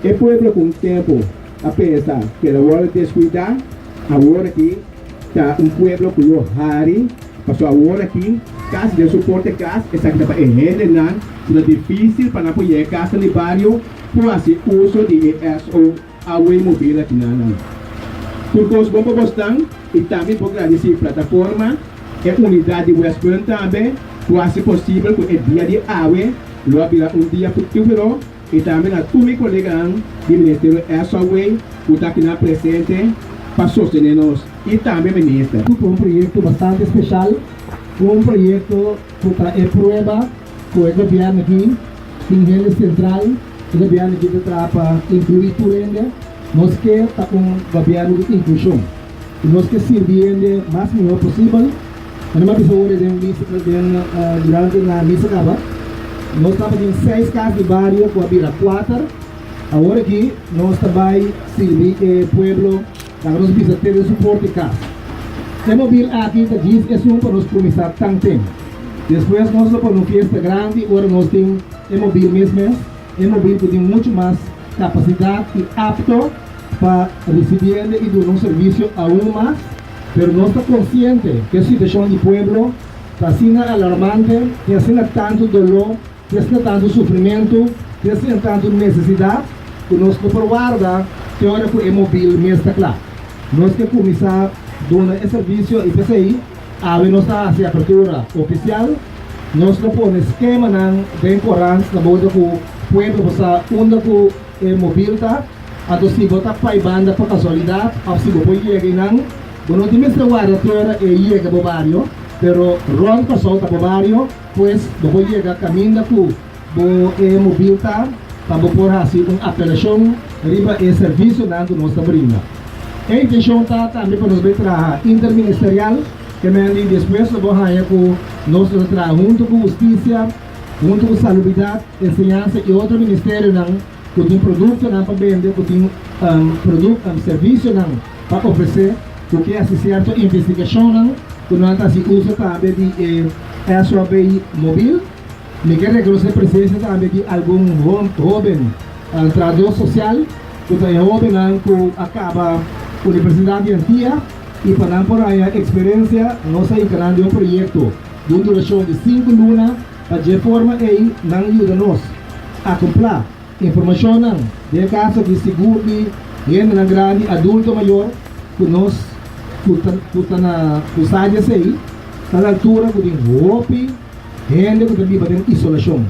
El pueblo com tempo a pensar que la hora descuidar, agora aqui está pueblo cuyo hari, passou agora aqui, casa de suporte casa, essa aqui está para enrenar, é difícil para apoiar casa no bairro, por assim uso de ESO, a mobile aqui na. Porque os bombos gostam, e também por agradecer a plataforma, e unidade de Westburn também, quase possível que o dia de AWE, logo dia futuro, e também a todos os colegas do Ministério ESOWay, que estão aqui na presente, para sostenernos, e também ministra. Un proyecto bastante especial, un proyecto para prueba con el gobierno aquí, Ingeniería Central, el gobierno aquí para incluir Turende, nos que está un gobierno de inclusión, y nos que sirviendo más mejor posible. Nós pessoas durante a missa acaba, nós estamos em 6 casas de barrio, com a vira 4. Agora aqui, nós também servimos o pueblo, para nós precisamos ter suporte de casa. O móvel aqui está diz é para nós começar tanto tempo. Depois nós vamos para uma festa grande, agora nós temos o móvel mesmo, o móvel que tem muito mais capacidade e apto para receber e dar um serviço aún mais. Pero no está consciente que la situación del pueblo está siendo alarmante, que está tanto dolor, que está tanto sufrimiento, que está tanto necesidad, que nos probar que ahora el móvil me está claro. Nos que comenzar a dar el servicio y PCI, a ver nuestra apertura oficial, nos lo pone esquema de corrente, la boda que el pueblo pasa onda que el móvil está, a dos si vota para banda por casualidad, a si voy a llegar bueno, tienes que guardar llega al barrio, pero ron pasó al barrio, pues luego llega camino el móvil para poder hacer una apelación arriba el servicio de nuestra brina. La intención también para nosotros trabajar interministerial, que me han después lo vamos a hacer con nosotros trabajar junto con justicia, junto con salubridad, enseñanza y otro ministerio que tiene producto para vender, que tiene servicio para ofrecer. Porque hace cierta investigación, cuando se usa también de SOB móvil, me quiere reconocer presencia también de algún joven trabajador social, que es joven que acaba la Universidad de Antía y para por ahí experiencia, no se encargando de un proyecto de una duración de 5 lunas, para de forma que nos ayuda a comprar información de casos de seguro de gente grande, adulto mayor, que nos na kusanya sa na altura ko din hopi, gente ko também batendo isolação.